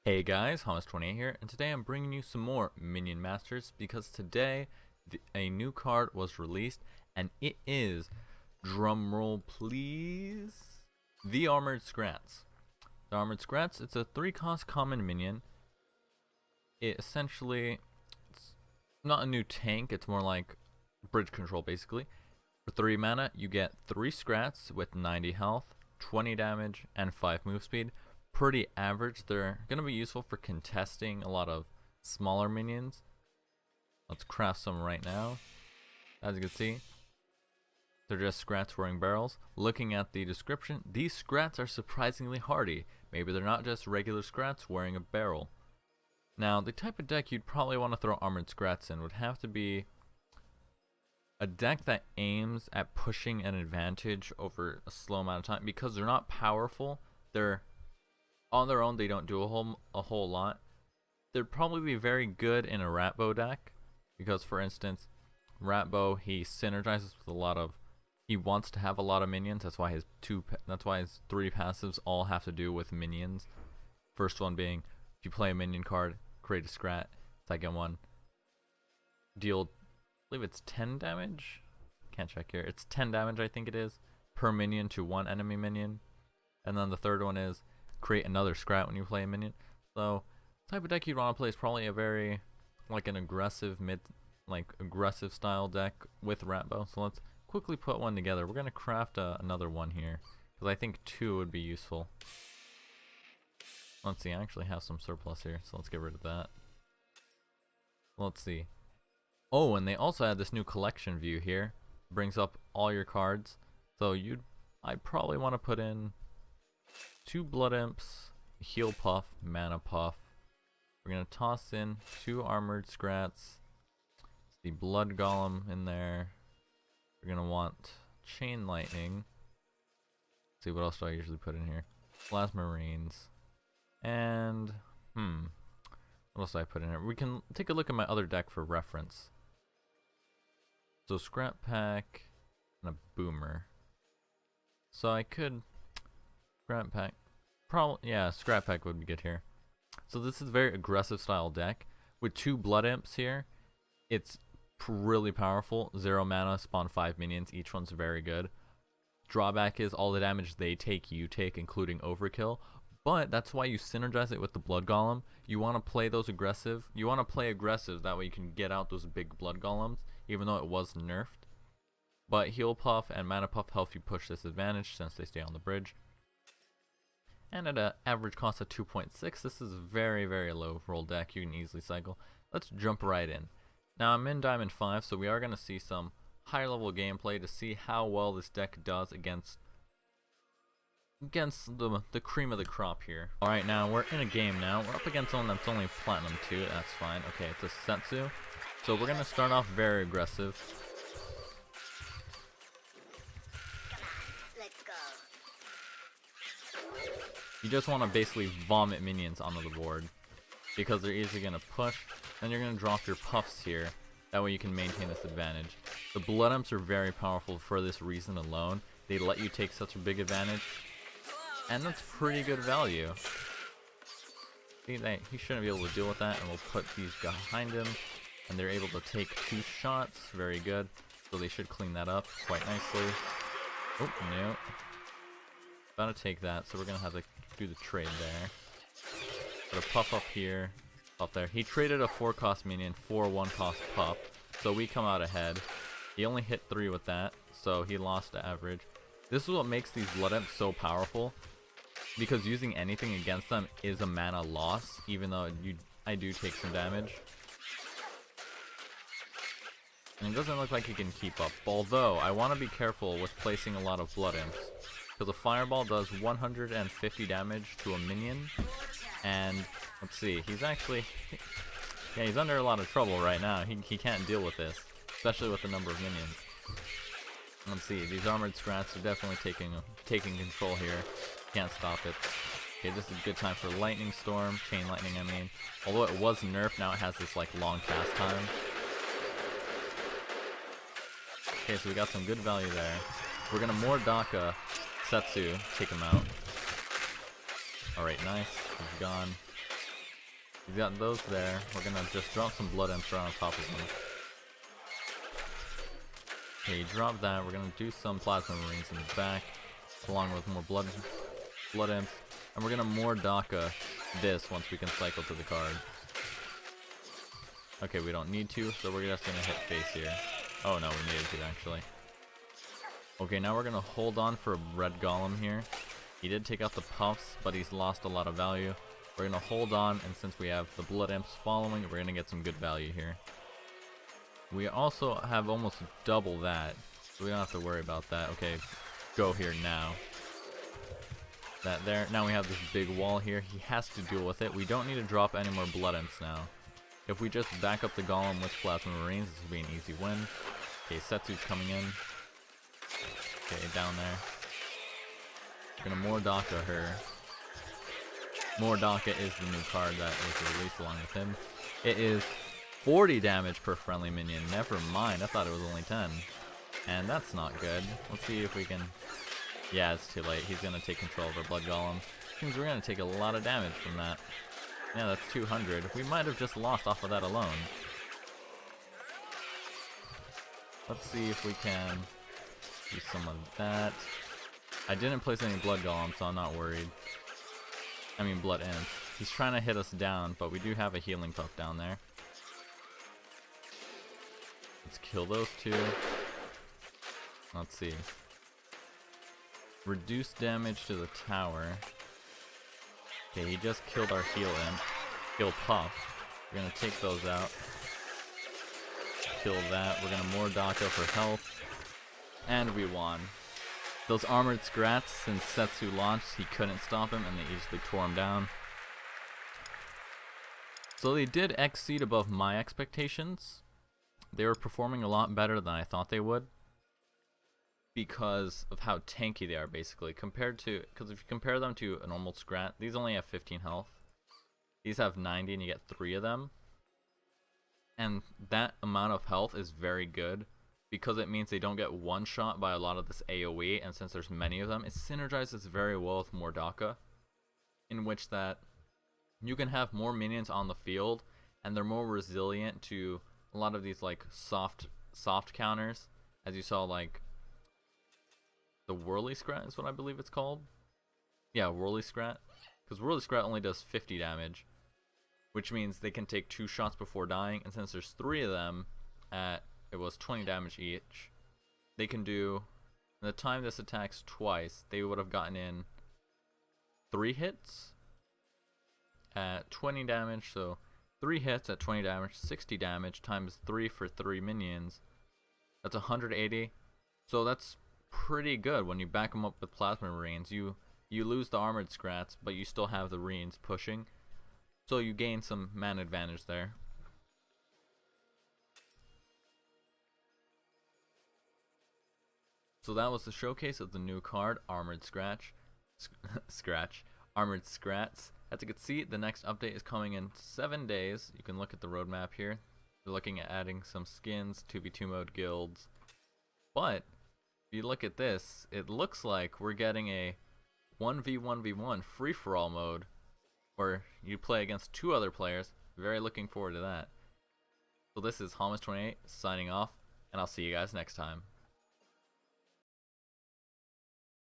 Hey guys, Thomas28 here, and today I'm bringing you some more Minion Masters because today a new card was released, and it is, drumroll please, the Armored Scrats. The Armored Scrats, it's a 3-cost common minion. It's not a new tank, it's more like bridge control basically. For 3 mana, you get 3 Scrats with 90 health, 20 damage, and 5 move speed. Pretty average. They're going to be useful for contesting a lot of smaller minions. Let's craft some right now. As you can see, they're just Scrats wearing barrels. Looking at the description, these Scrats are surprisingly hardy. Maybe they're not just regular Scrats wearing a barrel. Now, the type of deck you'd probably want to throw Armored Scrats in would have to be a deck that aims at pushing an advantage over a slow amount of time. Because they're not powerful, they're on their own, they don't do a whole lot. They'd probably be very good in a Ratbow deck, because for instance, Ratbow, he synergizes with a lot of, he wants to have a lot of minions. That's why his 3 passives all have to do with minions. First one being, if you play a minion card, create a Scrat. Second one, deal, I believe it's 10 damage. Can't check here. It's 10 damage, I think it is, per minion to one enemy minion. And then the third one is create another Scrat when you play a minion. So the type of deck you'd want to play is probably a very an aggressive aggressive style deck with Ratbow. So let's quickly put one together. We're gonna craft another one here because I think 2 would be useful. Let's see, I actually have some surplus here, so let's get rid of that. Let's see. Oh, and they also add this new collection view here. Brings up all your cards. So I'd probably want to put in 2 Blood Imps, Heal Puff, Mana Puff. We're going to toss in 2 Armored Scrats, the Blood Golem in there. We're going to want Chain Lightning. Let's see, what else do I usually put in here? Plasma Marines. And, what else do I put in here? We can take a look at my other deck for reference. So Scrap Pack and a Boomer. So I could Scrap Pack. Yeah, Scrap Pack would be good here. So this is a very aggressive style deck. With 2 Blood Imps here, it's really powerful. 0 mana, spawn 5 minions. Each one's very good. Drawback is all the damage they take, you take, including overkill. But that's why you synergize it with the Blood Golem. You want to play those aggressive. You want to play aggressive, that way you can get out those big Blood Golems, even though it was nerfed. But Heal Puff and Mana Puff help you push this advantage since they stay on the bridge. And at an average cost of 2.6, this is a very, very low roll deck. You can easily cycle. Let's jump right in. Now I'm in Diamond 5, so we are going to see some higher level gameplay to see how well this deck does against the cream of the crop here. Alright, now we're in a game now. We're up against someone that's only Platinum 2. That's fine. Okay, it's a Setsu. So we're going to start off very aggressive. You just want to basically vomit minions onto the board because they're easily going to push. Then you're going to drop your puffs here. That way you can maintain this advantage. The Blood Imps are very powerful for this reason alone. They let you take such a big advantage. And that's pretty good value. See, he shouldn't be able to deal with that, and we'll put these behind him. And they're able to take 2 shots. Very good. So they should clean that up quite nicely. Oh, no. About to take that, so we're going to have to do the trade there. Put a Puff up here, up there. He traded a 4-cost minion for 1-cost Puff, so we come out ahead. He only hit 3 with that, so he lost the average. This is what makes these Blood Imps so powerful, because using anything against them is a mana loss, even though I do take some damage. And it doesn't look like he can keep up, although I want to be careful with placing a lot of Blood Imps. Because a Fireball does 150 damage to a minion, and let's see, he's actually, yeah, he's under a lot of trouble right now. He can't deal with this, especially with the number of minions. Let's see, these Armored Scrats are definitely taking control here. Can't stop it. Okay, this is a good time for Lightning Storm, Chain Lightning I mean. Although it was nerfed, now it has this long cast time. Okay, so we got some good value there. We're gonna Mordaka Setsu, take him out. Alright, nice. He's gone. He's got those there. We're gonna just drop some blood imps right on top of him. Okay, drop that. We're gonna do some plasma marines in the back, along with more blood imps, and we're gonna more Daka this once we can cycle to the card. Okay, we don't need to, so we're just gonna hit face here. Oh no, we needed to actually. Okay, now we're gonna hold on for a red golem here. He did take out the puffs, but he's lost a lot of value. We're gonna hold on, and since we have the blood imps following, we're gonna get some good value here. We also have almost double that, so we don't have to worry about that. Okay, go here now. That there. Now we have this big wall here. He has to deal with it. We don't need to drop any more blood imps now. If we just back up the golem with plasma marines, this will be an easy win. Okay, Setsu's coming in. Okay, down there. Gonna more Daka her. More Daka is the new card that was released along with him. It is 40 damage per friendly minion. Never mind, I thought it was only 10. And that's not good. Let's see if we can... Yeah, it's too late. He's gonna take control of our blood golem. Seems we're gonna take a lot of damage from that. Yeah, that's 200. We might have just lost off of that alone. Let's see if we can do some of that. I didn't place any blood golems, so I'm not worried. I mean blood imps. He's trying to hit us down, but we do have a healing puff down there. Let's kill those two. Let's see. Reduce damage to the tower. Okay, he just killed our heal imp. Heal puff. We're gonna take those out. Kill that. We're gonna more Daka for health. And we won. Those armored Scrats, since Setsu launched, he couldn't stop him and they easily tore him down. So they did exceed above my expectations. They were performing a lot better than I thought they would, because of how tanky they are, basically, compared to, because if you compare them to a normal Scrat, these only have 15 health. These have 90 and you get 3 of them. And that amount of health is very good, because it means they don't get one shot by a lot of this AoE, and since there's many of them, it synergizes very well with Mordaka, in which that you can have more minions on the field, and they're more resilient to a lot of these like soft counters, as you saw like the Whirly Scrat is what I believe it's called. Yeah, Whirly Scrat, because Whirly Scrat only does 50 damage, which means they can take 2 shots before dying, and since there's 3 of them at it was 20 damage each, they can do, in the time this attacks twice, they would have gotten in 3 hits at 20 damage, so 3 hits at 20 damage, 60 damage times 3 for 3 minions, that's 180, so that's pretty good when you back them up with plasma marines. You lose the armored Scrats, but you still have the marines pushing, so you gain some man advantage there. So that was the showcase of the new card, Armored Armored Scrats. As you can see, the next update is coming in 7 days. You can look at the roadmap here. They're looking at adding some skins, 2v2 mode guilds. But if you look at this, it looks like we're getting a 1v1v1 free-for-all mode where you play against 2 other players. Very looking forward to that. So this is Hamas28 signing off, and I'll see you guys next time.